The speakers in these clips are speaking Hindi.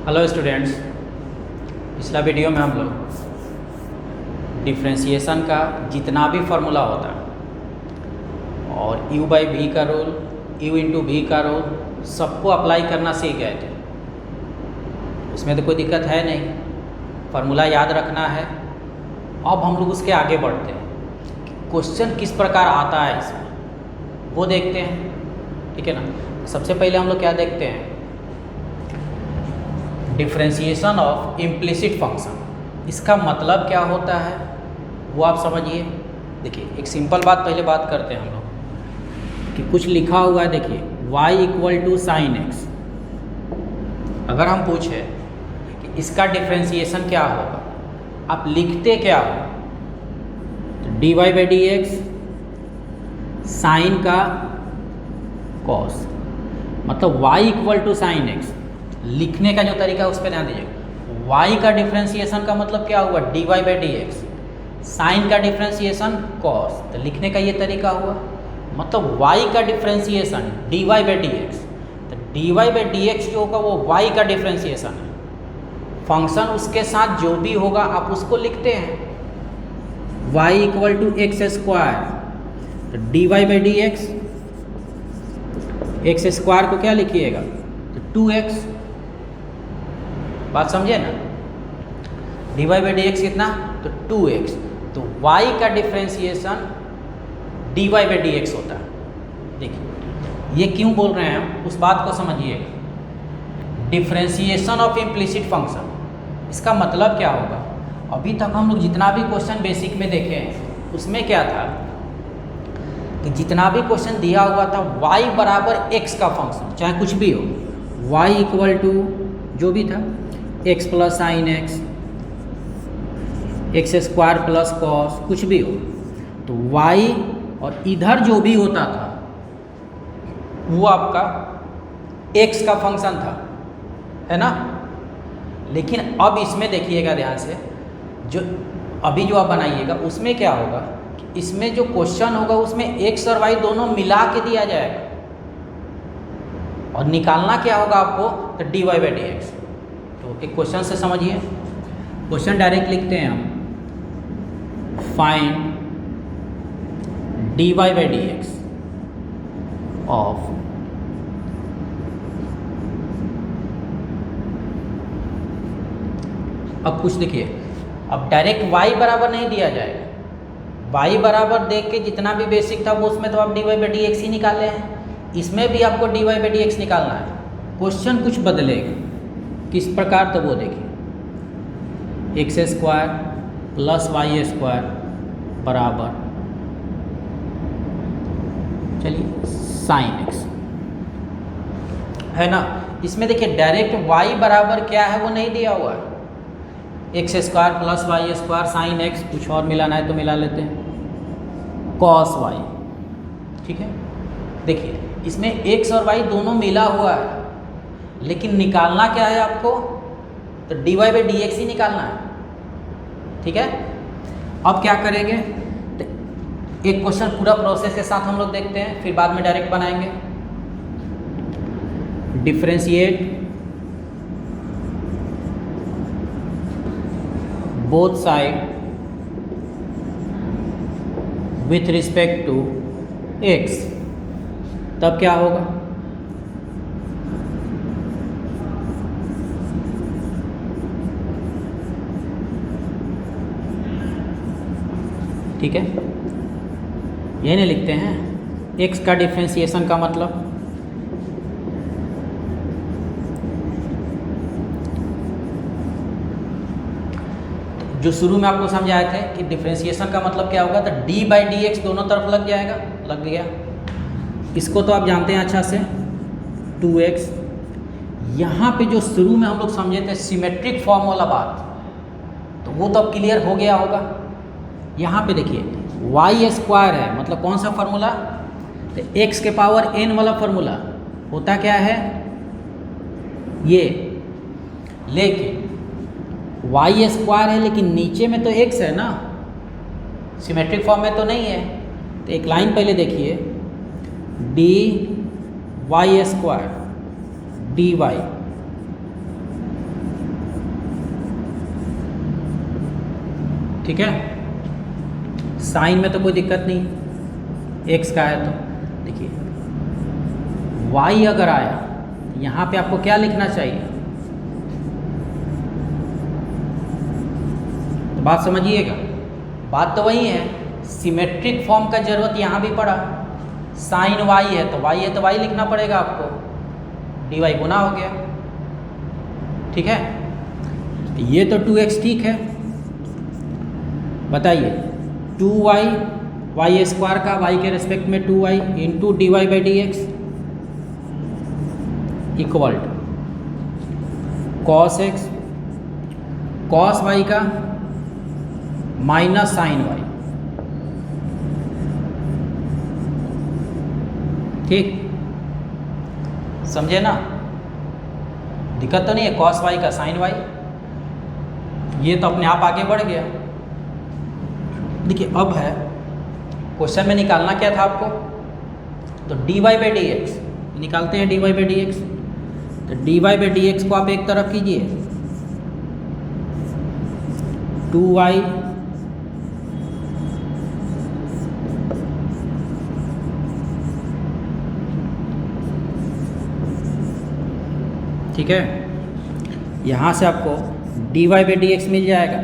हेलो स्टूडेंट्स, पिछला वीडियो में हम लोग डिफ्रेंशिएशन का जितना भी फार्मूला होता है और u बाई वी का रूल, u इंटू वी का रूल सबको अप्लाई करना सीख गए थे। उसमें तो कोई दिक्कत है नहीं, फार्मूला याद रखना है। अब हम लोग उसके आगे बढ़ते हैं, क्वेश्चन किस प्रकार आता है इसमें वो देखते हैं, ठीक है ना। सबसे पहले हम लोग क्या देखते हैं, डिफ्रेंशिएशन ऑफ इम्प्लिसिट फंक्शन। इसका मतलब क्या होता है वो आप समझिए। देखिए, एक सिंपल बात पहले बात करते हैं हम लोग कि कुछ लिखा हुआ है। देखिए y equal to sine x. अगर हम पूछे कि इसका डिफ्रेंशिएशन क्या होगा, आप लिखते क्या हो, तो dy by d x sine का कॉस, मतलब y equal to sine x. लिखने का जो तरीका है उस पर ध्यान दीजिए। y का डिफ्रेंशिएशन का मतलब क्या हुआ, dy by d x. Sine का डिफ्रेंशिएशन कॉस, तो लिखने का ये तरीका हुआ। मतलब y का differentiation dy by d x, तो dy बाई डी एक्स जो होगा वो y का डिफ्रेंशिएशन है। फंक्शन उसके साथ जो भी होगा आप उसको लिखते हैं। y equal to x square, तो dy by d x, x square को क्या लिखिएगा, तो 2x। बात समझे ना, dy बाई डी एक्स कितना, तो 2x। तो y का differentiation dy by d x होता है। देखिए ये क्यों बोल रहे हैं हम, उस बात को समझिएगा। डिफ्रेंशिएशन ऑफ इम्प्लिसिट फंक्शन, इसका मतलब क्या होगा। अभी तक हम लोग जितना भी क्वेश्चन बेसिक में देखे हैं उसमें क्या था कि जितना भी क्वेश्चन दिया हुआ था y बराबर x का फंक्शन, चाहे कुछ भी हो, y इक्वल टू जो भी था x plus sign x, x square plus cos, कुछ भी हो, तो y और इधर जो भी होता था वो आपका x का फंक्शन था, है ना। लेकिन अब इसमें देखिएगा ध्यान से, जो अभी जो आप बनाइएगा उसमें क्या होगा, इसमें जो क्वेश्चन होगा उसमें x और y दोनों मिला के दिया जाएगा और निकालना क्या होगा आपको, तो dy बाई डी एक्स। तो एक क्वेश्चन से समझिए, क्वेश्चन डायरेक्ट लिखते हैं हम, find dy by d x of अब कुछ देखिए, अब डायरेक्ट y बराबर नहीं दिया जाएगा। y बराबर देख के जितना भी बेसिक था वो उसमें तो आप dy बाई डी एक्स ही निकाले हैं, इसमें भी आपको dy बाई डी एक्स निकालना है। क्वेश्चन कुछ बदलेगा, किस प्रकार, तो वो देखिए, x square plus y square बराबर, चलिए साइन एक्स, है ना। इसमें देखिए डायरेक्ट y बराबर क्या है वो नहीं दिया हुआ है, x square plus y square sine x, कुछ और मिलाना है तो मिला लेते हैं, कॉस वाई, ठीक है। देखिए इसमें x और y दोनों मिला हुआ है, लेकिन निकालना क्या है आपको, तो dy बाई डी एक्स ही निकालना है, ठीक है। अब क्या करेंगे, तो एक क्वेश्चन पूरा प्रोसेस के साथ हम लोग देखते हैं, फिर बाद में डायरेक्ट बनाएंगे। Differentiate both side with respect to x, तब क्या होगा, ठीक है। यही नहीं लिखते हैं x का डिफ्रेंशिएशन का मतलब, जो शुरू में आपको समझाए थे कि डिफ्रेंशिएशन का मतलब क्या होगा, तो डी बाई डी एक्स दोनों तरफ लग जाएगा, लग गया। इसको तो आप जानते हैं अच्छा से, 2x। यहाँ पे जो शुरू में हम लोग समझे थे सिमेट्रिक फॉर्म वाला बात, तो वो तो अब क्लियर हो गया होगा। यहाँ पे देखिए y स्क्वायर है, मतलब कौन सा फार्मूला, तो x के पावर n वाला फार्मूला होता क्या है ये, लेकिन y स्क्वायर है लेकिन नीचे में तो x है ना, सिमेट्रिक फॉर्म में तो नहीं है। तो एक लाइन पहले देखिए, dy वाई स्क्वायर dy ठीक है, साइन में तो कोई दिक्कत नहीं, एक्स का है तो देखिए वाई अगर आया यहाँ पे आपको क्या लिखना चाहिए, तो बात समझिएगा, बात तो वही है, सिमेट्रिक फॉर्म का जरूरत यहाँ भी पड़ा, साइन वाई है तो वाई लिखना पड़ेगा आपको, डी वाई गुना हो गया, ठीक है। ये तो 2x ठीक है, बताइए 2y वाई स्क्वायर का y के रेस्पेक्ट में 2y into d y by d x equal to cos x cos y का माइनस साइन वाई, ठीक, समझे ना, दिक्कत तो नहीं है, कॉस वाई का साइन वाई, ये तो अपने आप आगे बढ़ गया। देखिए अब है क्वेश्चन में निकालना क्या था आपको, तो d y by d x निकालते हैं, d y by d x, तो d y by d x को आप एक तरफ कीजिए, 2y ठीक है, यहाँ से आपको d y by d x मिल जाएगा,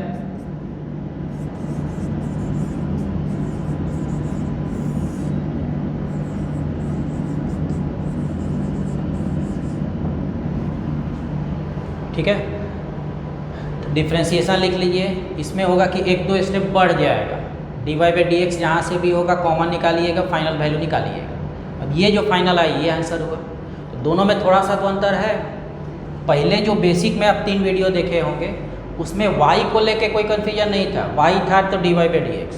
ठीक है, तो डिफ्रेंशिएशन लिख लीजिए, इसमें होगा कि एक दो स्टेप बढ़ जाएगा, d y by d x जहाँ से भी होगा कॉमन निकालिएगा, फाइनल वैल्यू निकालिएगा। अब ये जो फाइनल आई ये आंसर हुआ, तो दोनों में थोड़ा सा तो अंतर है, पहले जो बेसिक में आप 3 वीडियो देखे होंगे उसमें y को लेके कोई कन्फ्यूजन नहीं था, y था तो d y by d x,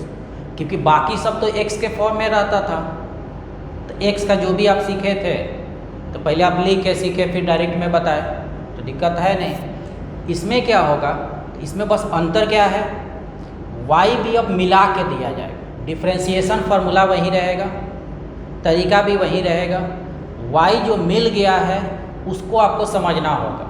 क्योंकि बाकी सब तो x के फॉर्म में रहता था, तो x का जो भी आप सीखे थे तो पहले आप लिख के सीखे फिर डायरेक्ट में बताए, तो दिक्कत है नहीं। इसमें क्या होगा, इसमें बस अंतर क्या है, y भी अब मिला के दिया जाएगा, डिफ्रेंशिएशन फार्मूला वही रहेगा, तरीका भी वही रहेगा, y जो मिल गया है उसको आपको समझना होगा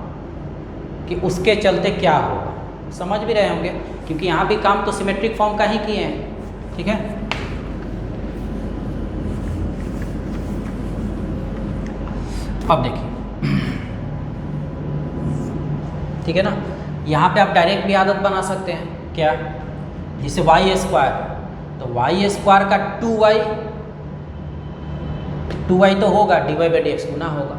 कि उसके चलते क्या होगा, समझ भी रहे होंगे, क्योंकि यहाँ भी काम तो सिमेट्रिक फॉर्म का ही किए हैं, ठीक है। अब देखिए, ठीक है ना, यहाँ पे आप डायरेक्ट भी आदत बना सकते हैं, क्या, जैसे वाई स्क्वायर, तो वाई स्क्वायर का 2y तो होगा, d y by d x गुना होगा,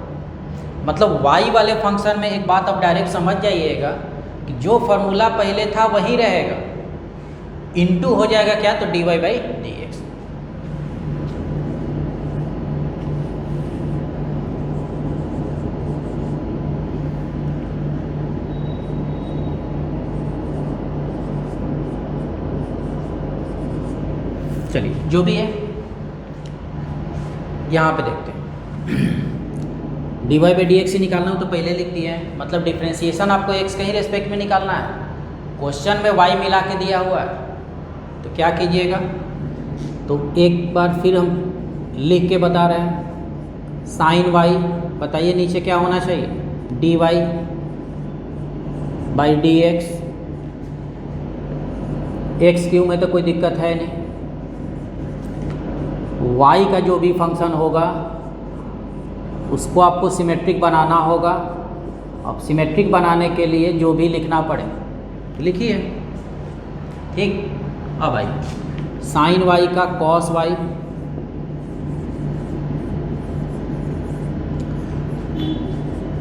मतलब y वाले फंक्शन में एक बात आप डायरेक्ट समझ जाइएगा कि जो फॉर्मूला पहले था वही रहेगा, इनटू हो जाएगा क्या, तो d y by d x. चलिए जो भी है यहाँ पे देखते हैं, d y by d x ही निकालना हो तो पहले लिख दिए हैं, मतलब डिफ्रेंशिएशन आपको एक्स के ही रेस्पेक्ट में निकालना है, क्वेश्चन में वाई मिला के दिया हुआ है, तो क्या कीजिएगा, तो एक बार फिर हम लिख के बता रहे हैं, साइन वाई, बताइए नीचे क्या होना चाहिए, d y by d x, x cube में तो कोई दिक्कत है नहीं, वाई का जो भी फंक्शन होगा उसको आपको सिमेट्रिक बनाना होगा, अब सिमेट्रिक बनाने के लिए जो भी लिखना पड़े लिखिए, ठीक। अब आई साइन वाई का cos y,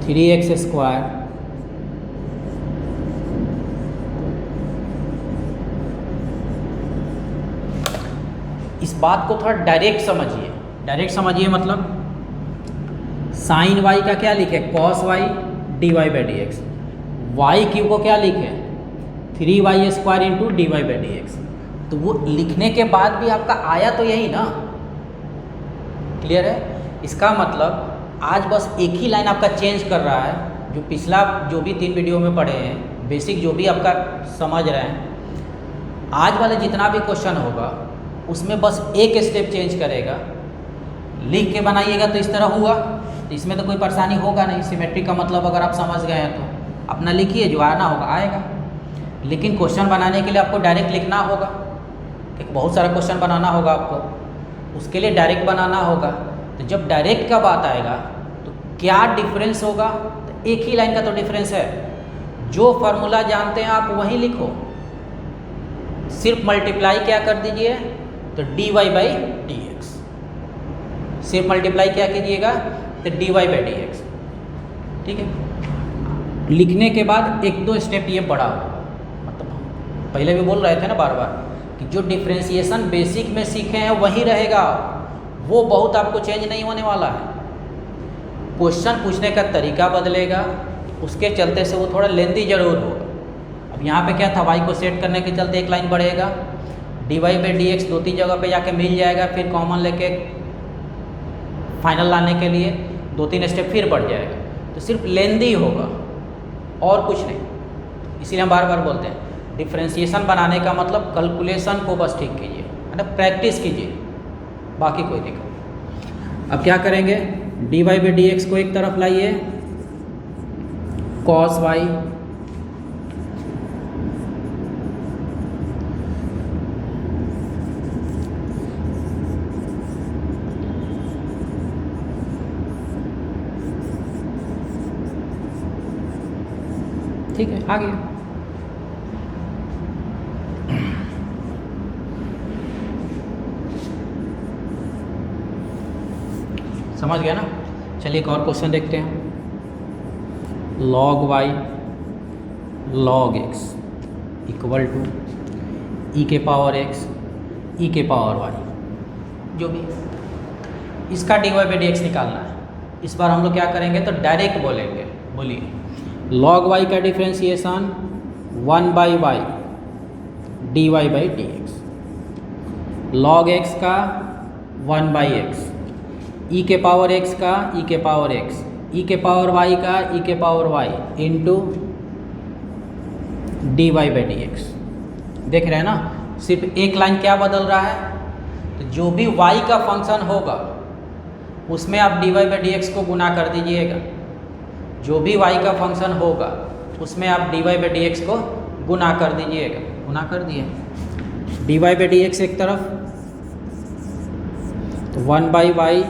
three x square इस बात को थोड़ा डायरेक्ट समझिए, मतलब साइन वाई का क्या लिखे, cos y d y by d x, y cube को क्या लिखे, 3y square into d y by d x, तो वो लिखने के बाद भी आपका आया तो यही ना, क्लियर है। इसका मतलब आज बस एक ही लाइन आपका चेंज कर रहा है, जो पिछला जो भी 3 वीडियो में पढ़े हैं, बेसिक जो भी आपका समझ रहे हैं, आज वाले जितना भी क्वेश्चन होगा उसमें बस एक स्टेप चेंज करेगा, लिख के बनाइएगा तो इस तरह हुआ, तो इसमें तो कोई परेशानी होगा नहीं, सिमेट्रिक का मतलब अगर आप समझ गए हैं तो अपना लिखिए, जो आना होगा आएगा। लेकिन क्वेश्चन बनाने के लिए आपको डायरेक्ट लिखना होगा, क्योंकि बहुत सारा क्वेश्चन बनाना होगा आपको, उसके लिए डायरेक्ट बनाना होगा। तो जब डायरेक्ट का बात आएगा तो क्या डिफरेंस होगा, तो एक ही लाइन का तो डिफरेंस है। जो फार्मूला जानते हैं आप वही लिखो, सिर्फ मल्टीप्लाई क्या कर दीजिए, तो dy बाई dx, सिर्फ मल्टीप्लाई क्या कीजिएगा, तो dy बाई dx। ठीक है, लिखने के बाद एक दो स्टेप ये बढ़ा होगा, मतलब पहले भी बोल रहे थे ना बार बार कि जो डिफ्रेंसिएशन बेसिक में सीखे हैं वही रहेगा, वो बहुत आपको चेंज नहीं होने वाला है। क्वेश्चन पूछने का तरीका बदलेगा, उसके चलते से वो थोड़ा लेंदी जरूर होगा। अब यहाँ पे क्या था, y को सेट करने के चलते एक लाइन बढ़ेगा, dy बाई dx 2-3 जगह पे जाके मिल जाएगा, फिर कॉमन लेके फाइनल लाने के लिए 2-3 स्टेप फिर बढ़ जाएगा, तो सिर्फ लेंदी होगा और कुछ नहीं। इसीलिए हम बार बार बोलते हैं डिफ्रेंसिएशन बनाने का मतलब कैलकुलेशन को बस ठीक कीजिए, मतलब प्रैक्टिस कीजिए, बाकी कोई दिक्कत। अब क्या करेंगे, dy बाई dx को एक तरफ लाइए, cos y ठीक है, आ गया। समझ गया ना। चलिए एक और क्वेश्चन देखते हैं। log y log x equal to e के पावर x e के पावर y, जो भी इसका dy बाई dx निकालना है। इस बार हम लोग क्या करेंगे, तो डायरेक्ट बोलेंगे। बोलिए, log y का differentiation 1 by y dy by dx, log x का 1 बाई x, e के पावर x का e के पावर x, e के पावर y का e के power y into dy by dx। देख रहे हैं ना, सिर्फ एक लाइन क्या बदल रहा है, तो जो भी y का फंक्शन होगा उसमें आप dy बाई dx को गुना कर दीजिएगा। जो भी y का फंक्शन होगा उसमें आप dy बाई dx को गुना कर दीजिएगा। गुना कर दिए, dy बाई dx एक तरफ, तो 1 बाई y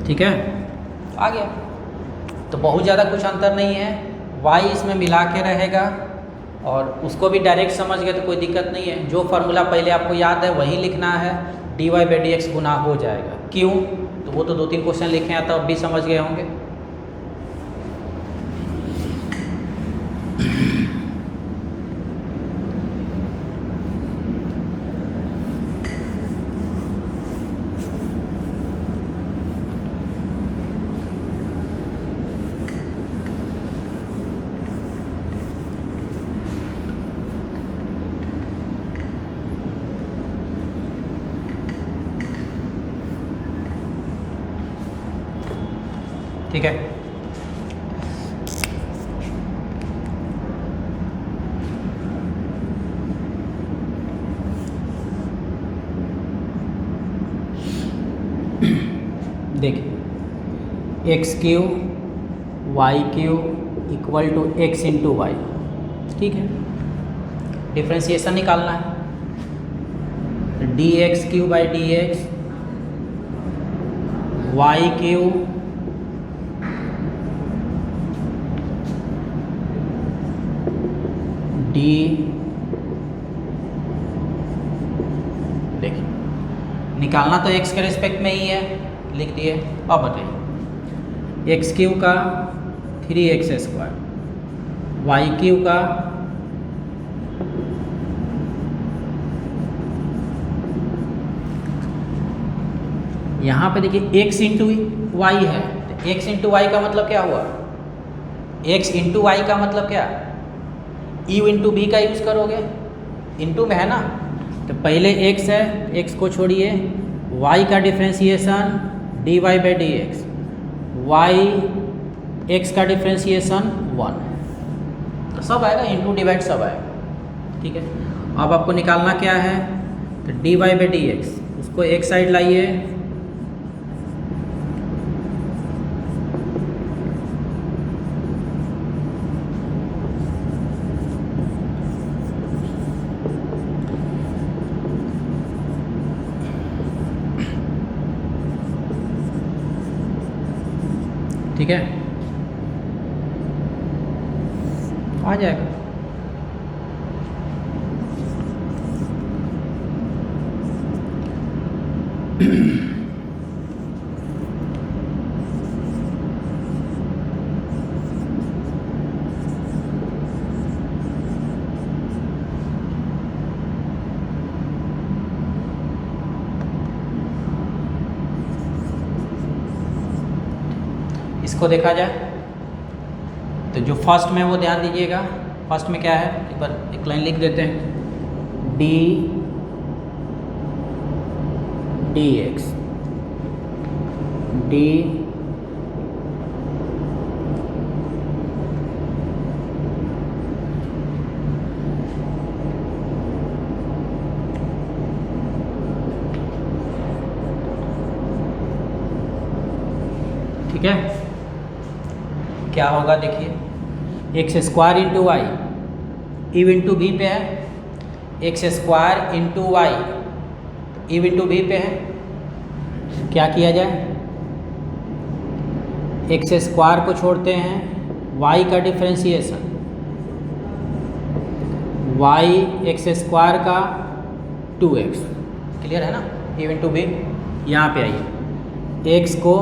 ठीक है, आ गया। तो बहुत ज़्यादा कुछ अंतर नहीं है, y इसमें मिला के रहेगा और उसको भी डायरेक्ट समझ गए तो कोई दिक्कत नहीं है। जो फार्मूला पहले आपको याद है वही लिखना है, dy बाई dx गुना हो जाएगा। क्यों, तो वो तो 2-3 क्वेश्चन लिखे हैं, तब भी समझ गए होंगे। ठीक है, देखिए x cube y cube equal to x into y. ठीक है, डिफ्रेंसिएशन निकालना है, d x cube by d x y cube d, देखिए निकालना तो x के रिस्पेक्ट में ही है, लिख दिए। अब बताइए, एक्स क्यू का 3x², वाई क्यू का यहाँ पे देखिए x इंटू वाई है, तो x इंटू वाई का मतलब क्या हुआ, x इंटू वाई का मतलब क्या, u इंटू बी का यूज़ करोगे, इंटू में है ना, तो पहले x है, x को छोड़िए, y का differentiation dy by dx, y x का डिफ्रेंसिएशन 1, तो सब आएगा, इंटू डिवाइड सब आएगा। ठीक है, अब आपको निकालना क्या है, तो dy बाई डी एक्स, उसको एक साइड लाइए, ठीक है, आ जाएगा। इसको देखा जाए तो जो फर्स्ट में वो ध्यान दीजिएगा, फर्स्ट में क्या है, एक बार एक लाइन लिख देते हैं, डी एक्स डी ठीक है, क्या होगा देखिए, एक्स स्क्वायर इंटू वाई, इव इंटू भी पे है, एक्स स्क्वायर इंटू वाई इव इंटू भी पे है, क्या किया जाए, एक्स स्क्वायर को छोड़ते हैं, वाई का डिफ्रेंशिएशन, वाई एक्स स्क्वायर का 2x, क्लियर है ना, इव इंटू भी। यहाँ पे आइए, एक्स को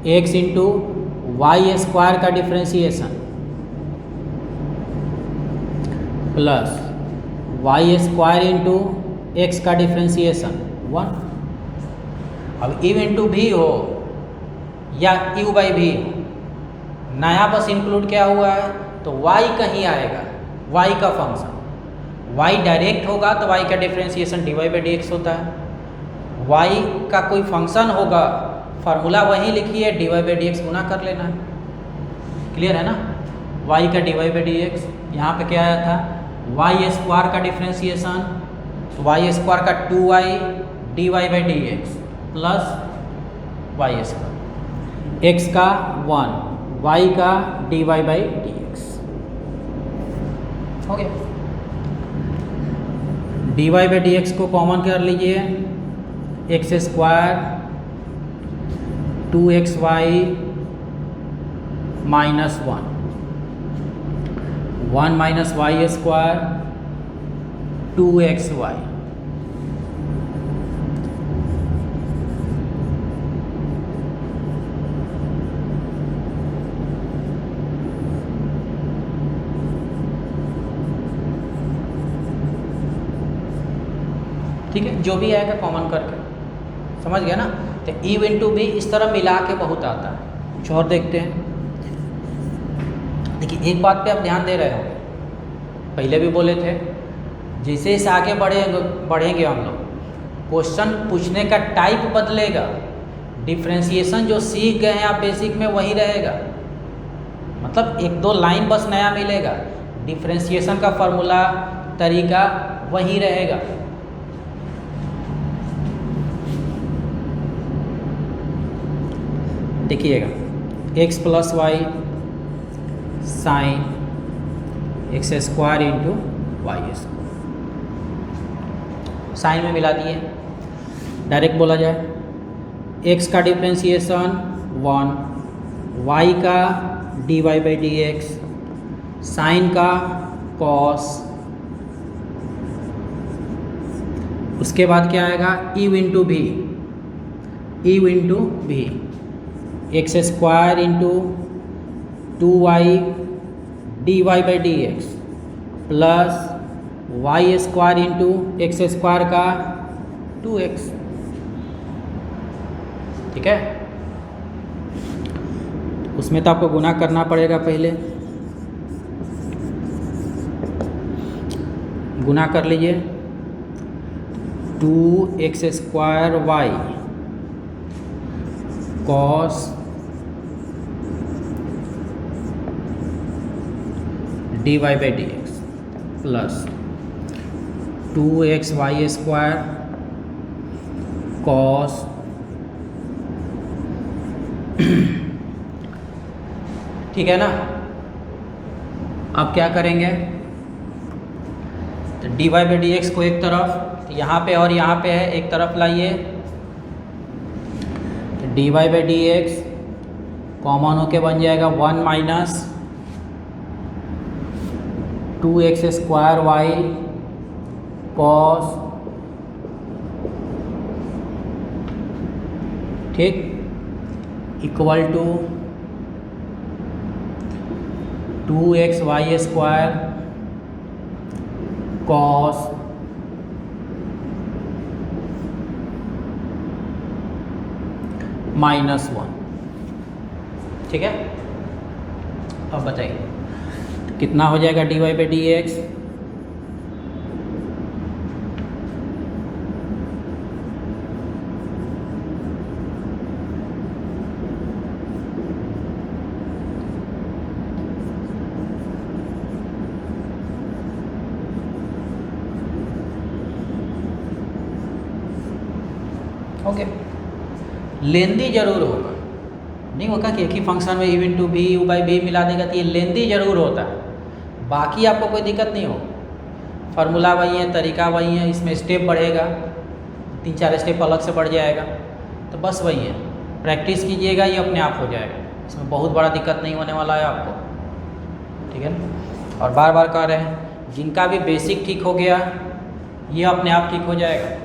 एक्स इंटू वाई स्क्वायर का differentiation plus y square into x का डिफ्रेंशिएशन 1। अब इव इंटू भी हो या यू बाई भी हो, नया बस इंक्लूड क्या हुआ है, तो y कहीं आएगा, y का फंक्शन, y डायरेक्ट होगा तो y का differentiation dy by d x होता है, y का कोई फंक्शन होगा, फार्मूला वही लिखिए, dy बाई डी एक्स गुना कर लेना है, क्लियर है ना, y का dy बाई डी एक्स, यहाँ पे क्या आया था, वाई स्क्वायर का डिफ्रेंशिएशन, वाई स्क्वायर का 2y dy by d x plus y square, x का 1, y का dy बाई डी एक्स, हो गया। dy बाई डी एक्स को कॉमन कर लीजिए, x square 2xy minus 1 minus y square 2xy, ठीक है, जो भी आएगा कॉमन करके, समझ गया ना। तो इव इंटू भी इस तरह मिला के बहुत आता है। कुछ और देखते हैं, देखिए एक बात पे आप ध्यान दे रहे हो, पहले भी बोले थे, जैसे इस आगे बढ़ेंगे हम लोग, क्वेश्चन पूछने का टाइप बदलेगा, डिफ्रेंशिएशन जो सीख गए हैं आप बेसिक में वही रहेगा, मतलब एक दो लाइन बस नया मिलेगा, डिफ्रेंशिएशन का फॉर्मूला तरीका वही रहेगा। देखिएगा, x plus y sine x square into y square, sine में मिला दिए, डायरेक्ट बोला जाए, x का डिफ्रेंशिएशन 1, y का dy by d x, sine का कॉस, उसके बाद क्या आएगा, इव इंटू भी, इव into v, x square into 2y dy by d x plus y square into x square का 2x, ठीक है। उसमें तो आपको गुना करना पड़ेगा, पहले गुना कर लीजिए, 2x square y cos d y by d x plus 2xy square cos ठीक है ना। अब क्या करेंगे, तो d y by d x को एक तरफ यहाँ पे और यहाँ पे है, एक तरफ लाइए, तो d y by d x common होके बन जाएगा 1 minus 2x square y cos, ठीक, equal to 2xy square cos -1, ठीक है। अब बताइए कितना हो जाएगा d y by d x, okay. लेंदी जरूर होगा, नहीं होगा कि एक ही फंक्शन में इवन टू भी यू बाई भी मिला देगा, तो ये लेंदी जरूर होता है। बाकी आपको कोई दिक्कत नहीं हो, फार्मूला वही है, तरीका वही है, इसमें स्टेप बढ़ेगा, 3-4 स्टेप अलग से बढ़ जाएगा, तो बस वही है, प्रैक्टिस कीजिएगा, ये अपने आप हो जाएगा, इसमें बहुत बड़ा दिक्कत नहीं होने वाला है आपको, ठीक है ना। और बार बार कह रहे हैं, जिनका भी बेसिक ठीक हो गया ये अपने आप ठीक हो जाएगा।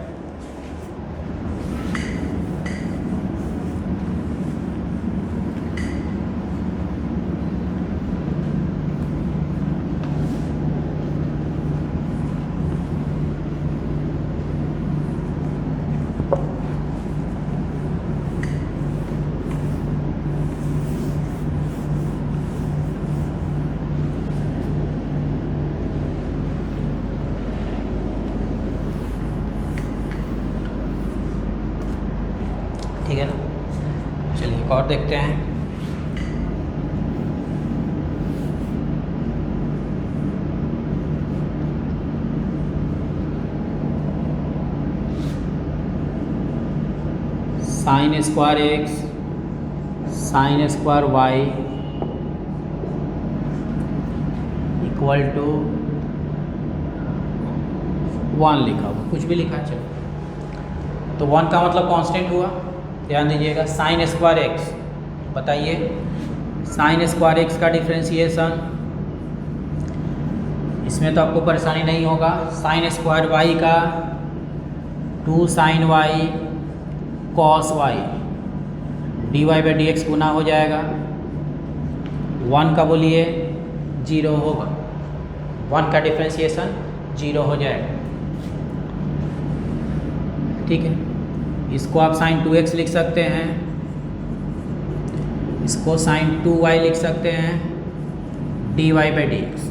ठीक है ना। चलिए एक और देखते हैं, sine square x sine square y equal to 1 लिखा हुआ, कुछ भी लिखा है चलो। तो 1 का मतलब कांस्टेंट हुआ, ध्यान दीजिएगा। साइन स्क्वायर एक्स, बताइए साइन स्क्वायर एक्स का डिफ्रेंसिएशन, इसमें तो आपको परेशानी नहीं होगा। साइन स्क्वायर वाई का 2 sine y cos y, d y by d x गुना हो जाएगा। 1 का बोलिए 0 होगा, 1 का डिफ्रेंसिएशन 0 हो जाएगा, ठीक है। इसको आप साइन 2x लिख सकते हैं, इसको साइन 2y लिख सकते हैं, d y by d x.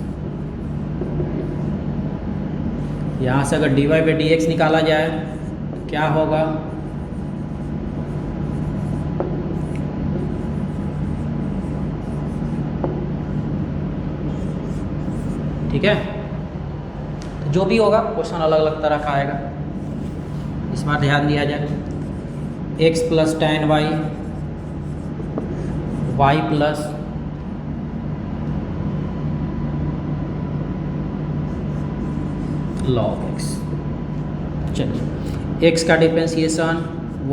यहाँ से अगर d y by d x निकाला जाए तो क्या होगा, ठीक है। तो जो भी होगा क्वेश्चन अलग अलग तरह का आएगा, इस बार ध्यान दिया जाए। x plus tan y, y plus log x। चलिए x का डिफ्रेंसिएशन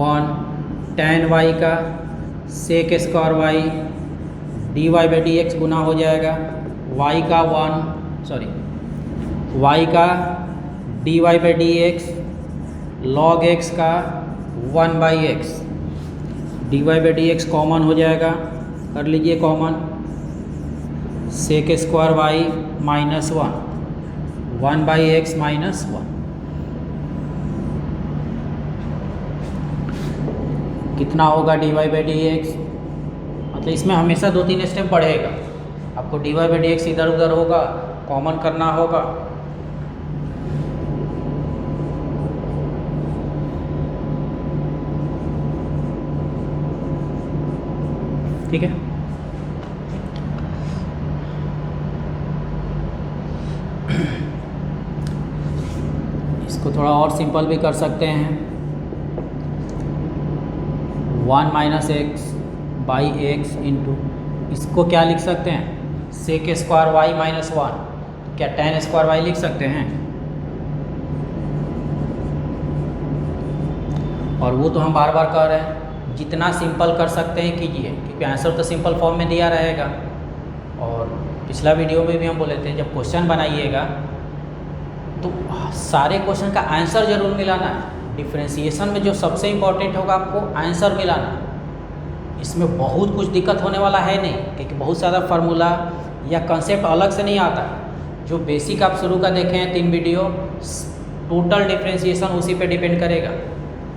1, tan y का sec square y, d y by d x गुना हो जाएगा। y का 1 y का d y by d x log x का 1 by x, d y by d x common हो जाएगा, कर लीजिए common, sec square y -1, 1 by x -1। कितना होगा d y by d x, मतलब इसमें हमेशा 2-3 स्टेप बढ़ेगा, आपको d y by d x इधर उधर होगा, कॉमन करना होगा। ठीक है। इसको थोड़ा और सिंपल भी कर सकते हैं, 1 minus x by x into, इसको क्या लिख सकते हैं, सेक स्क्वायर वाई माइनस 1, क्या tan स्क्वायर वाई लिख सकते हैं। और वो तो हम बार बार कह रहे हैं, जितना सिंपल कर सकते हैं कीजिए, क्योंकि आंसर तो सिंपल फॉर्म में दिया रहेगा। और पिछला वीडियो में भी हम बोले थे, जब क्वेश्चन बनाइएगा तो सारे क्वेश्चन का आंसर जरूर मिलाना है। डिफरेंशिएशन में जो सबसे इम्पोर्टेंट होगा आपको आंसर मिलाना। इसमें बहुत कुछ दिक्कत होने वाला है नहीं, क्योंकि बहुत ज़्यादा फार्मूला या कंसेप्ट अलग से नहीं आता। जो बेसिक आप शुरू का देखे हैं 3 वीडियो, टोटल डिफरेंशिएशन उसी पे डिपेंड करेगा।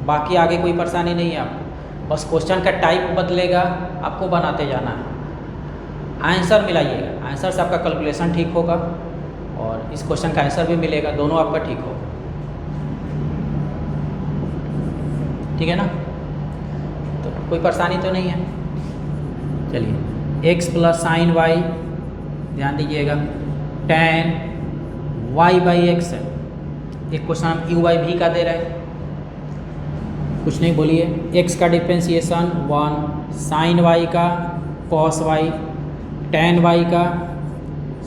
बाकी आगे कोई परेशानी नहीं है आपको, बस क्वेश्चन का टाइप बदलेगा, आपको बनाते जाना है। आंसर मिलाइएगा, आंसर से आपका कैलकुलेशन ठीक होगा और इस क्वेश्चन का आंसर भी मिलेगा, दोनों आपका ठीक होगा। ठीक है ना, तो कोई परेशानी तो नहीं है। चलिए, x प्लस साइन वाई, ध्यान दीजिएगा, tan y बाई एक्स है। एक क्वेश्चन हम u बाई v का दे रहे हैं, कुछ नहीं बोलिए। x का डिफरेंशिएशन 1, साइन y का cos y, tan y का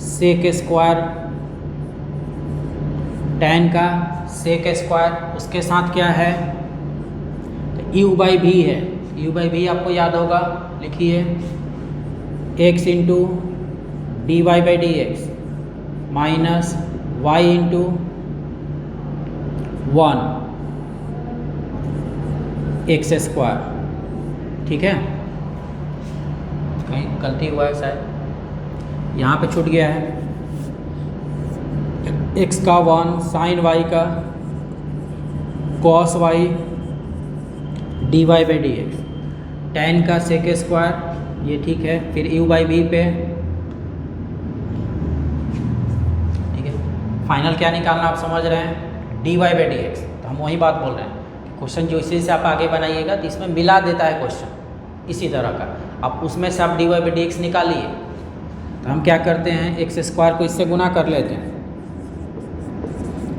सेक स्क्वायर, tan का सेक स्क्वायर, उसके साथ क्या है तो u बाई v है। u बाई v आपको याद होगा, लिखिए x into d y by d x minus y into 1 x square. ठीक है, कहीं गलती हुआ है शायद, यहाँ पे छूट गया है। x का 1, साइन y का cos y d y by d x, tan का सेक स्क्वायर, ये ठीक है। फिर u बाई v पे, ठीक है। फाइनल क्या निकालना आप समझ रहे हैं, d y by d x. तो हम वही बात बोल रहे हैं कि क्वेश्चन जो इसी से आप आगे बनाइएगा तो इसमें मिला देता है क्वेश्चन इसी तरह का। आप उसमें से आप d y by d x निकालिए, तो हम क्या करते हैं, एक्स स्क्वायर को इससे गुना कर लेते हैं,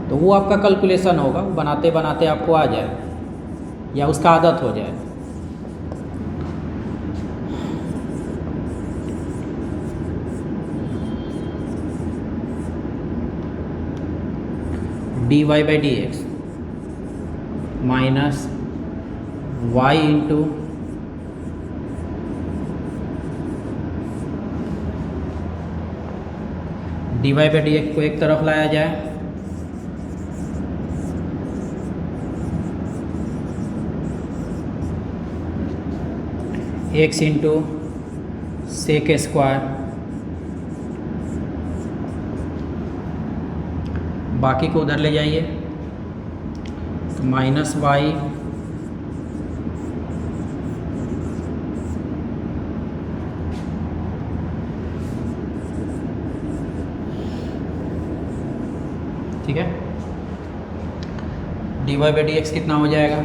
तो वो आपका कैलकुलेशन होगा, वो बनाते बनाते आपको आ जाए या उसका आदत हो जाए। D y by d x minus y into d y by d x को एक तरफ लाया जाए, एक्स इंटू सेक स्क्वायर, बाकी को उधर ले जाइए, तो माइनस वाई ठीक है। D y by d x कितना हो जाएगा,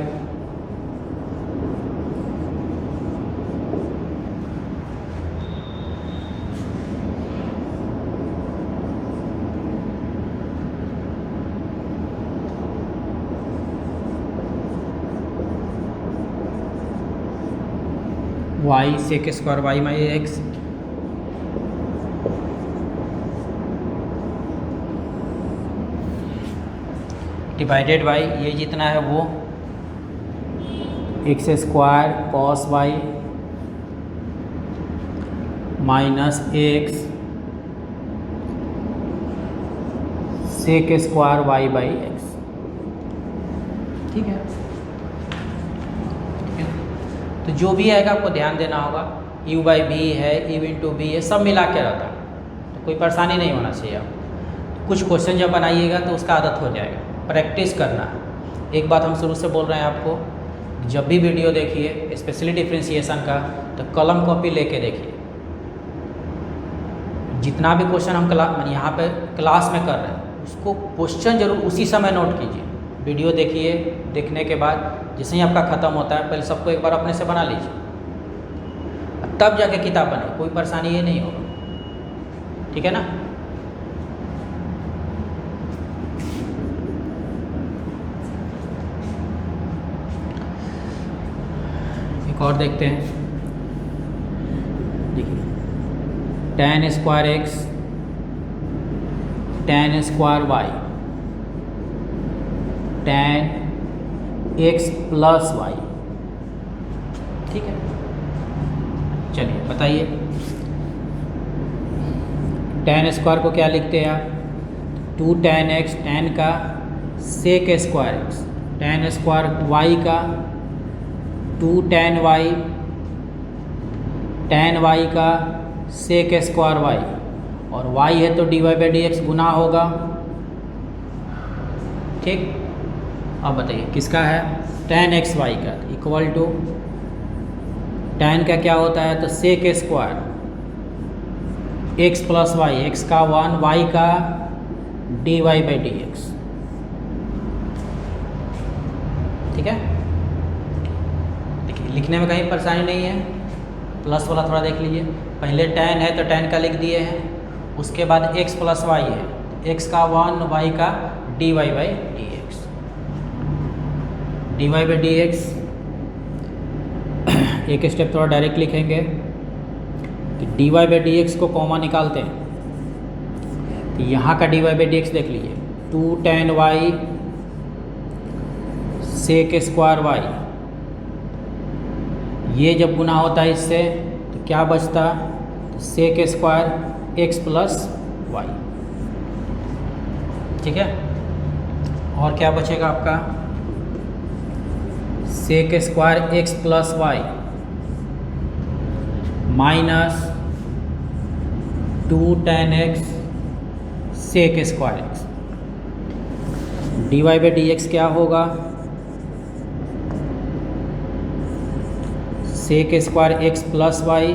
वाई सेक स्क्वायर वाई माई एक्स डिवाइडेड बाई ये जितना है वो x square cos y minus x sec square y by x. ठीक है, तो जो भी आएगा आपको ध्यान देना होगा, u बाई बी है, u इंटू बी है, सब मिला के रहता है, तो कोई परेशानी नहीं होना चाहिए आपको। कुछ क्वेश्चन जब बनाइएगा तो उसका आदत हो जाएगा, प्रैक्टिस करना है। एक बात हम शुरू से बोल रहे हैं आपको, जब भी वीडियो देखिए स्पेशली डिफरेंशिएशन का, तो कलम कॉपी लेके देखिए। जितना भी क्वेश्चन हम यहाँ पे क्लास में कर रहे हैं उसको क्वेश्चन जरूर उसी समय नोट कीजिए। वीडियो देखिए, देखने के बाद जैसे ही आपका ख़त्म होता है पहले सबको एक बार अपने से बना लीजिए, तब जाके किताब बने, कोई परेशानी ये नहीं होगा। ठीक है ना। एक और देखते हैं, देखिए tan square x tan square y tan x plus y. ठीक है, चलिए बताइए tan स्क्वायर को क्या लिखते हैं आप? 2 tan x, tan का sec square x, tan square y का 2 tan y, tan y का sec स्क्वायर y, और y है तो dy बाई डी एक्स गुना होगा। ठीक, अब बताइए किसका है? tan x y का इक्वल टू tan का क्या होता है? तो sec square x plus y, x का 1, y का dy बाई डी एक्स। ठीक है, देखिए लिखने में कहीं परेशानी नहीं है, प्लस वाला थोड़ा देख लीजिए। पहले tan है तो tan का लिख दिए हैं, उसके बाद x प्लस वाई है, x का 1, y का dy by d x. dy by d x एक स्टेप थोड़ा डायरेक्ट लिखेंगे कि dy बाई डी एक्स को कॉमा निकालते हैं, तो यहाँ का dy बाई डी एक्स देख लीजिए 2 tan y sec square y, ये जब गुना होता है इससे तो क्या बचता? तो sec square x plus y. ठीक है, और क्या बचेगा आपका? sec square x plus y minus 2 tan x sec square x। dy by d x क्या होगा? sec square x plus y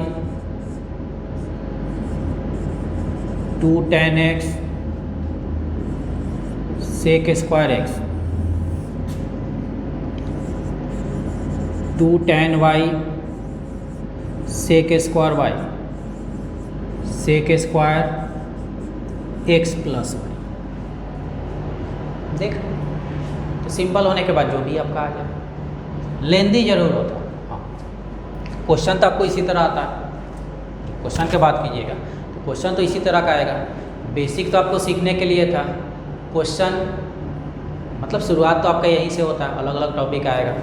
2 tan x sec square x 2 tan y sec square y sec square x plus y. देख, तो सिंपल होने के बाद जो भी आपका आ जाए, लेंदी जरूर होता है। हाँ, क्वेश्चन तो आपको इसी तरह आता है, क्वेश्चन की बात कीजिएगा तो क्वेश्चन तो इसी तरह का आएगा। बेसिक तो आपको सीखने के लिए था, क्वेश्चन मतलब शुरुआत तो आपका यहीं से होता है, अलग अलग टॉपिक आएगा।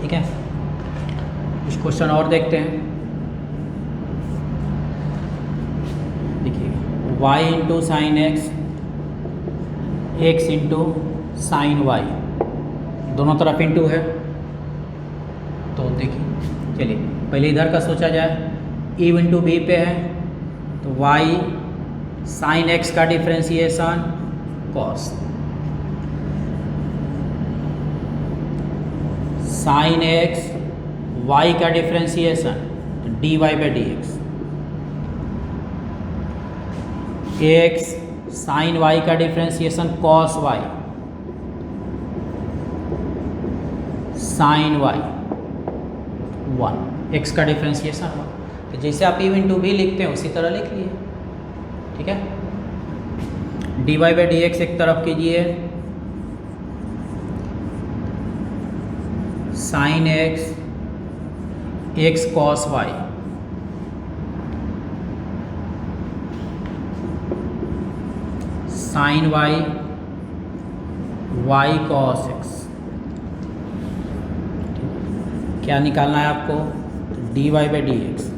ठीक है, कुछ क्वेश्चन और देखते हैं। देखिए y into sine x, x into sine y, दोनों तरफ इंटू है। तो देखिए चलिए पहले इधर का सोचा जाए, e इंटू बी पे है तो y साइन एक्स का differentiation cos, sine x y का डिफ्रेंसिएशन तो d y by d x, x sine y का differentiation cos y sine y 1, x का डिफ्रेंसिएशन 1। तो जैसे आप इवन टू भी लिखते हैं उसी तरह लिख लिए। ठीक है, d y by d x एक तरफ कीजिए, sine x x cos y sine y y cos x. क्या निकालना है आपको? D y by d x.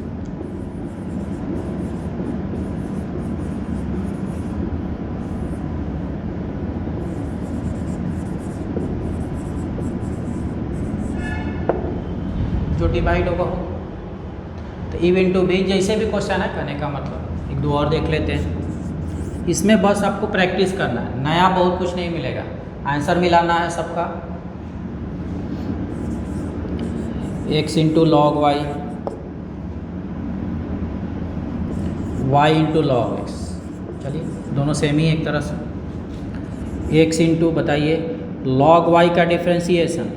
जो डिवाइड होगा हो तो इव इंटू बी जैसे भी क्वेश्चन है कहने का मतलब। एक दो और देख लेते हैं। इसमें बस आपको प्रैक्टिस करना है, नया बहुत कुछ नहीं मिलेगा, आंसर मिलाना है सबका। x into log y, y into log x, चलिए दोनों सेम ही एक तरह से। x इंटू बताइए लॉग वाई का डिफ्रेंसिएशन,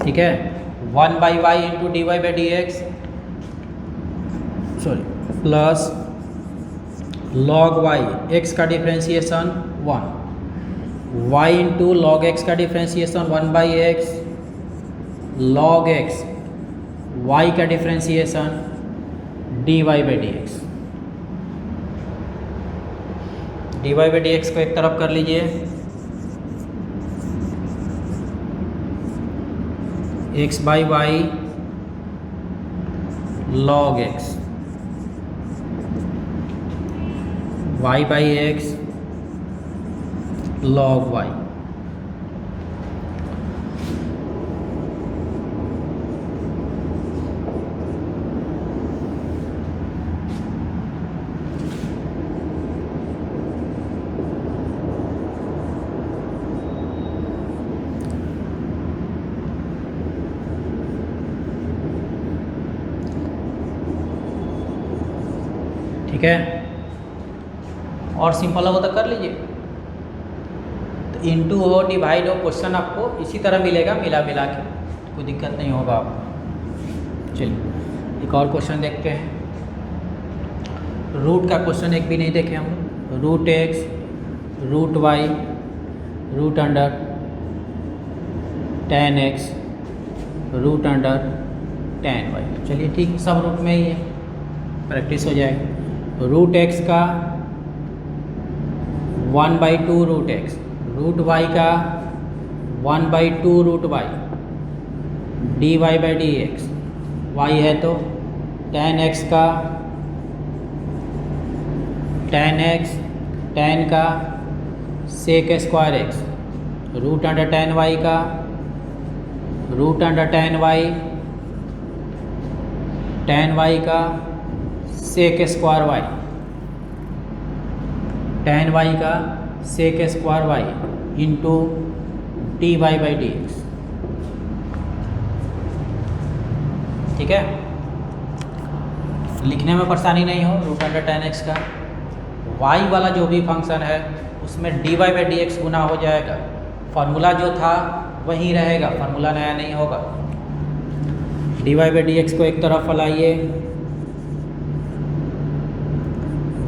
ठीक है, 1 by y into d y by d x, sorry plus log y x का differentiation 1, y into log x का differentiation 1 by x, log x y का differentiation d y by d x. D y by d x को एक तरफ कर लीजिए, x by y log x, y by x log y. ठीक है, और सिंपल हो तो कर लीजिए। तो इंटू हो डिवाइड हो, क्वेश्चन आपको इसी तरह मिलेगा, मिला मिला के कोई दिक्कत नहीं होगा आपको। चलिए एक और क्वेश्चन देखते हैं। रूट का क्वेश्चन एक भी नहीं देखे हम लोग। Root x root y root under tan x root under tan y. चलिए ठीक, सब रूट में ही है, प्रैक्टिस हो जाएगा। रूट एक्स का 1/2 रूट एक्स, रूट वाई का 1/2 root y, d y by d x, y है तो टेन एक्स का टेन एक्स, टेन का sec square x, root under tan y का root under tan y, tan y का sec square y, tan y का sec square y into d y by d x. ठीक है, लिखने में परेशानी नहीं हो। रूट अंडर टेन एक्स का वाई वाला जो भी फंक्शन है उसमें D y by d x गुना हो जाएगा, फार्मूला जो था वही रहेगा, फार्मूला नया नहीं होगा। D y by d x को एक तरफ फैलाइए,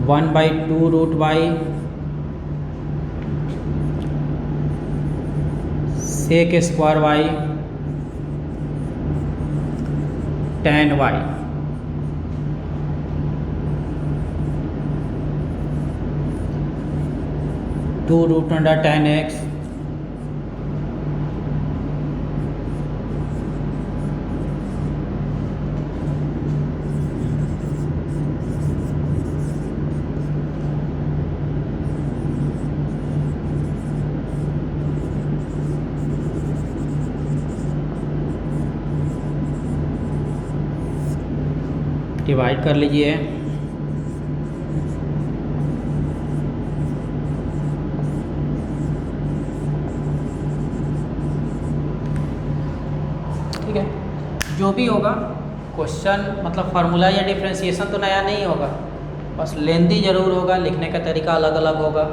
1/2 root y sec square y tan y, two root under tan x divide कर लीजिए। ठीक है, जो भी होगा क्वेश्चन मतलब फार्मूला या डिफ्रेंशिएशन तो नया नहीं होगा, बस लेंदी ज़रूर होगा, लिखने का तरीका अलग अलग होगा,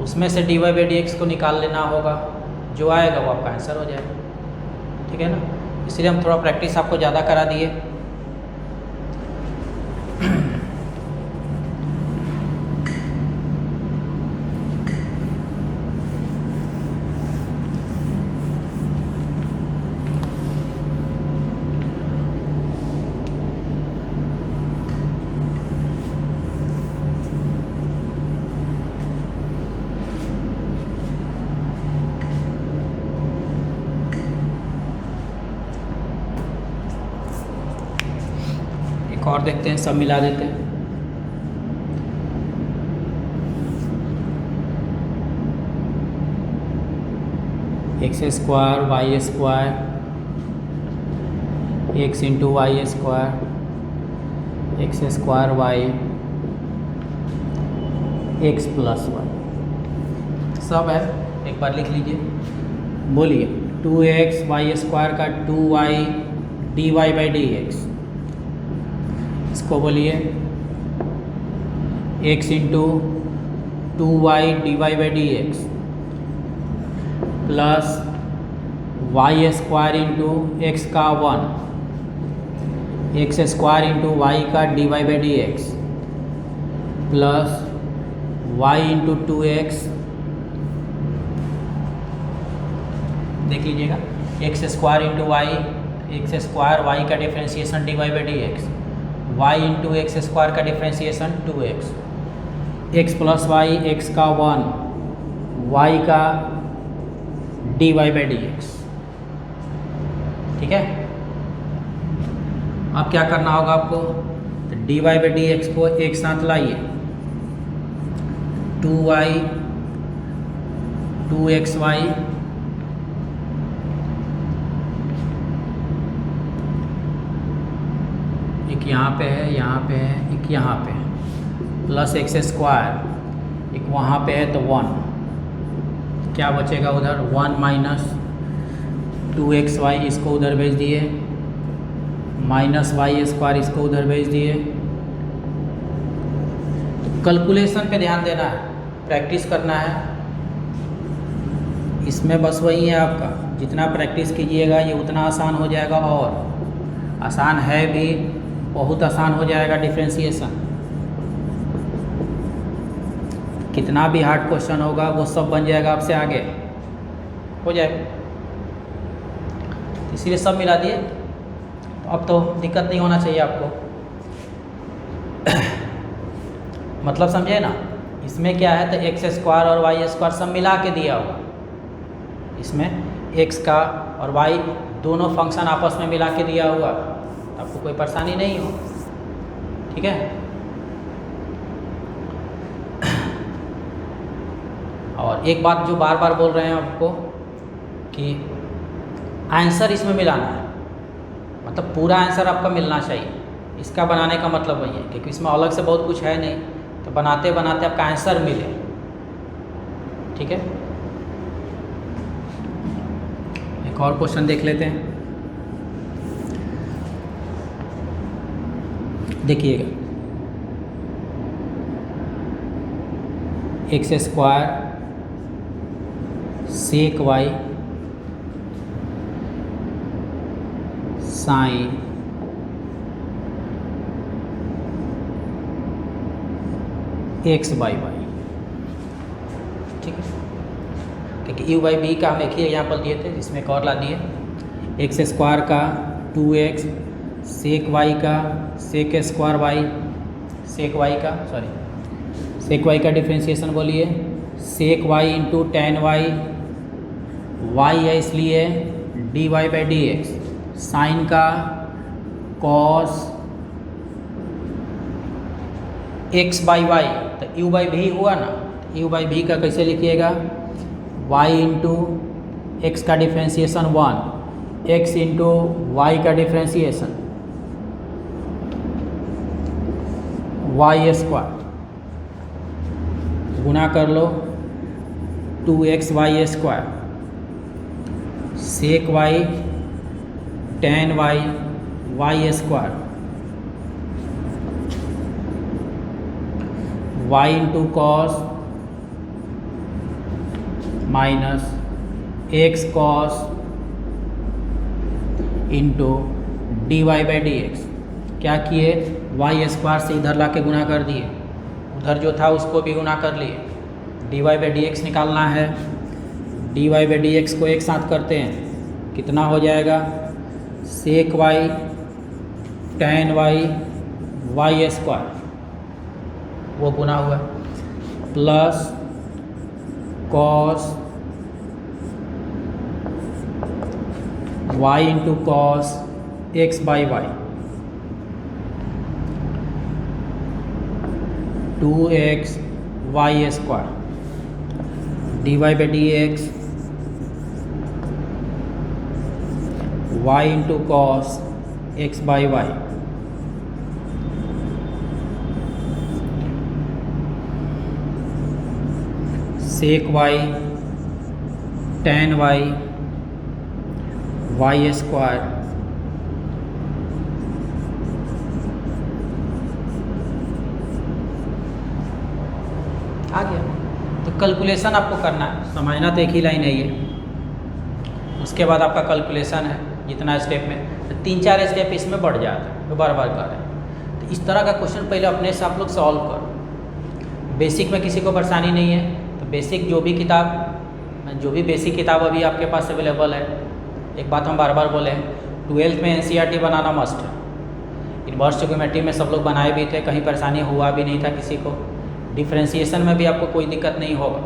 उसमें से d y by d x को निकाल लेना होगा, जो आएगा वो आपका आंसर हो जाएगा। ठीक है ना, इसलिए हम थोड़ा प्रैक्टिस आपको ज़्यादा करा दिए। और देखते हैं, सब मिला देते हैं। X square y square x into y square x square y x plus y सब है, एक बार लिख लीजिए। बोलिए 2x वाई स्क्वायर का 2y dy by d x, इसको बोलिए x into 2y dy by d x plus y square into x का 1 एक्स स्क्वायर इंटू वाई का dy by d x plus y into 2x, देख लीजिएगा x square into y, x square y का differentiation d y by d x, y into x square का differentiation 2x, x plus y x का 1 वाई का d y by d x. ठीक है, अब क्या करना होगा आपको, तो d y by d x को एक साथ लाइए, 2y 2xy एक यहाँ पे है, यहाँ पे है, एक यहाँ पे है, प्लस एक्स स्क्वायर एक वहाँ पे है तो 1, क्या बचेगा उधर 1 माइनस 2xy, इसको उधर भेज दिए, माइनस वाई स्क्वायर इसको उधर भेज दिए। तो कैलकुलेशन पे ध्यान देना है, प्रैक्टिस करना है, इसमें बस वही है आपका, जितना प्रैक्टिस कीजिएगा ये उतना आसान हो जाएगा, और आसान है भी, बहुत आसान हो जाएगा डिफ्रेंशिएशन। कितना भी हार्ड क्वेश्चन होगा वो सब बन जाएगा आपसे आगे हो जाएगा, इसीलिए सब मिला दिए। तो अब तो दिक्कत नहीं होना चाहिए आपको। मतलब समझे ना, इसमें क्या है, तो एक्स स्क्वायर और वाई स्क्वायर सब मिला के दिया होगा, इसमें एक्स का और वाई दोनों फंक्शन आपस में मिला के दिया हुआ, तो आपको कोई परेशानी नहीं हो। ठीक है, और एक बात जो बार बार बोल रहे हैं आपको कि आंसर इसमें मिलाना है, मतलब पूरा आंसर आपका मिलना चाहिए, इसका बनाने का मतलब वही है, क्योंकि इसमें अलग से बहुत कुछ है नहीं, तो बनाते बनाते आपका आंसर मिले। ठीक है, एक और क्वेश्चन देख लेते हैं, देखिएगा x square sec y sine x by y. ठीक है, क्योंकि यू बाई बी का हम एक ही एग्जाम्पल दिए थे, जिसमें एक और ला दिए, एक्स स्क्वायर का 2x सेक वाई का sec square y, sec y का सेक वाई का डिफ्रेंशिएशन बोलिए, sec y into tan y, y है इसलिए d y by d x, sine का कॉस एक्स बाई वाई, तो यू बाई भी हुआ ना, यू बाई भी का कैसे लिखिएगा, वाई इंटू एक्स का डिफ्रेंशिएशन 1, एक्स इंटू वाई का डिफ्रेंशिएशन वाई स्क्वायर, गुना कर लो 2x y square, sec y tan y y square, y into cos minus x cos into d y by d x. क्या किए, वाई स्क्वायर से इधर ला के गुना कर दिए, उधर जो था उसको भी गुना कर लिए, d y by d x निकालना है, d y by d x को एक साथ करते हैं, कितना हो जाएगा, sec y tan y y square, वो गुना हुआ, plus cos y into cos x by y, 2x y square, d y by d x y into cos x by y, sec y tan y y square आ गया। तो कैलकुलेशन आपको करना है, समझना तो एक ही लाइन है ये, उसके बाद आपका कैलकुलेशन है जितना स्टेप में, तो 3-4 स्टेप इसमें बढ़ जाता है तो बार बार कर रहे हैं। तो इस तरह का क्वेश्चन पहले अपने से आप लोग सॉल्व करो। बेसिक में किसी को परेशानी नहीं है तो बेसिक जो भी बेसिक किताब अभी आपके पास अवेलेबल है, एक बात हम बार बार बोले हैं, 12th में NCERT बनाना मस्ट है। इनवर्स ट्रिग्नोमेट्री में सब लोग बनाए भी थे, कहीं परेशानी हुआ भी नहीं था किसी को। डिफ्रेंशिएशन में भी आपको कोई दिक्कत नहीं होगा,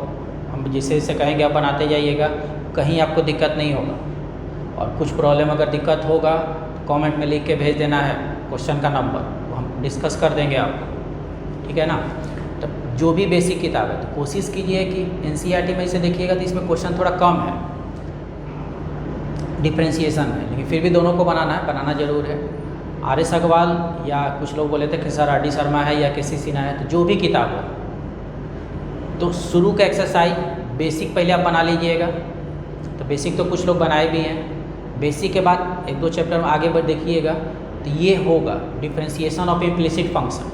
हम जिसे कहेंगे आप बनाते जाइएगा, कहीं आपको दिक्कत नहीं होगा। और कुछ प्रॉब्लम अगर दिक्कत होगा तो कमेंट में लिख के भेज देना है क्वेश्चन का नंबर, तो हम डिस्कस कर देंगे आपको, ठीक है ना। तो जो भी बेसिक किताब है तो कोशिश कीजिए कि NCERT में इसे देखिएगा तो इसमें क्वेश्चन थोड़ा कम है डिफ्रेंशिएशन में, लेकिन फिर भी दोनों को बनाना ज़रूर है। RS अग्रवाल या कुछ लोग बोले थे कि सर RD शर्मा है या KC सिन्हा है, तो जो भी किताब हो तो शुरू का एक्सरसाइज बेसिक पहले आप बना लीजिएगा। तो बेसिक तो कुछ लोग बनाए भी हैं, बेसिक के बाद 1-2 चैप्टर में आगे बढ़ देखिएगा तो ये होगा डिफ्रेंशिएशन ऑफ इम्प्लिसिट फंक्शन।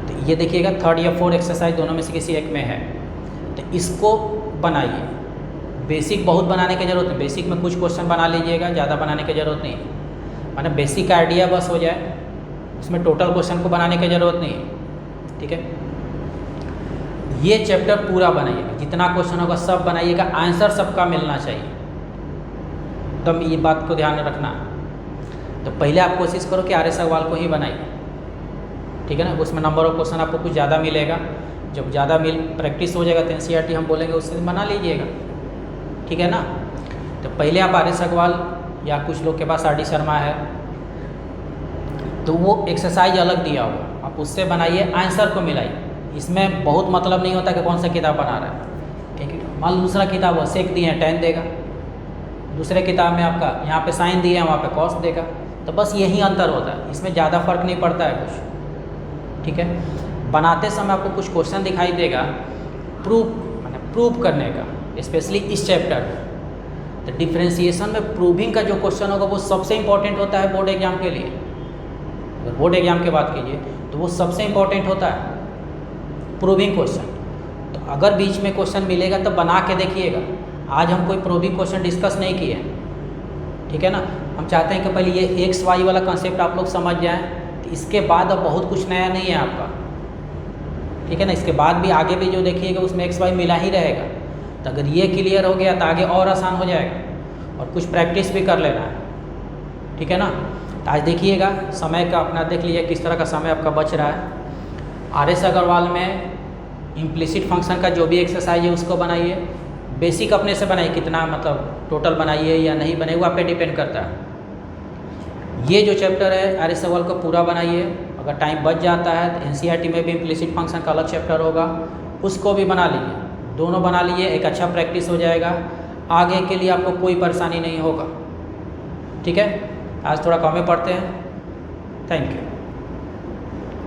तो ये देखिएगा 3rd या 4th एक्सरसाइज दोनों में से किसी एक में है, तो इसको बनाइए। बेसिक बहुत बनाने की ज़रूरत नहीं, बेसिक में कुछ क्वेश्चन बना लीजिएगा, ज़्यादा बनाने की ज़रूरत नहीं है, माना बेसिक का आइडिया बस हो जाए, उसमें टोटल क्वेश्चन को बनाने की ज़रूरत नहीं है, ठीक है। ये चैप्टर पूरा बनाइएगा, जितना क्वेश्चन होगा सब बनाइएगा, आंसर सबका मिलना चाहिए, एकदम ये बात को ध्यान में रखना। तो पहले आप कोशिश करो कि RS अग्रवाल को ही बनाइए, ठीक है ना। उसमें नंबर ऑफ क्वेश्चन आपको कुछ ज़्यादा मिलेगा, जब ज़्यादा प्रैक्टिस हो जाएगा तो NCERT हम बोलेंगे उससे बना लीजिएगा, ठीक है ना। तो पहले आप RS अग्रवाल या कुछ लोग के पास RD शर्मा है तो वो एक्सरसाइज अलग दिया होगा, आप उससे बनाइए, आंसर को मिलाइए। इसमें बहुत मतलब नहीं होता कि कौन सा किताब बना रहा है, ठीक है। मान लो दूसरा किताब हो, सेक दिए हैं tan देगा, दूसरे किताब में आपका यहाँ पे साइन दिए हैं वहाँ पे cos देगा, तो बस यही अंतर होता है, इसमें ज़्यादा फर्क नहीं पड़ता है कुछ, ठीक है। बनाते समय आपको कुछ क्वेश्चन दिखाई देगा प्रूव करने का, स्पेशली इस चैप्टर में। तो डिफ्रेंशिएशन में प्रूविंग का जो क्वेश्चन होगा वो सबसे इंपॉर्टेंट होता है बोर्ड एग्जाम के लिए। अगर बोर्ड एग्जाम की बात कीजिए तो वो सबसे इंपॉर्टेंट होता है प्रूविंग क्वेश्चन। तो अगर बीच में क्वेश्चन मिलेगा तो बना के देखिएगा। आज हम कोई प्रूविंग क्वेश्चन डिस्कस नहीं किए, ठीक है ना। हम चाहते हैं कि पहले ये XY वाला कंसेप्ट आप लोग समझ जाएं, तो इसके बाद अब बहुत कुछ नया नहीं है आपका, ठीक है ना। इसके बाद भी आगे भी जो देखिएगा उसमें XY मिला ही रहेगा। तो अगर ये क्लियर हो गया तो आगे और आसान हो जाएगा, और कुछ प्रैक्टिस भी कर लेना है, ठीक है ना। तो आज देखिएगा समय का अपना देख लीजिए किस तरह का समय आपका बच रहा है। RS अग्रवाल में इम्प्लिसिट फंक्शन का जो भी एक्सरसाइज है उसको बनाइए, बेसिक अपने से बनाइए, कितना मतलब टोटल बनाइए या नहीं बनाइए वो आप पे डिपेंड करता है। ये जो चैप्टर है RS अग्रवाल को पूरा बनाइए, अगर टाइम बच जाता है तो NCERT में भी इम्प्लिसिट फंक्शन का अलग चैप्टर होगा, उसको भी बना लीजिए, दोनों बना लीजिए, एक अच्छा प्रैक्टिस हो जाएगा, आगे के लिए आपको कोई परेशानी नहीं होगा, ठीक है। आज थोड़ा कम में पढ़ते हैं, थैंक यू।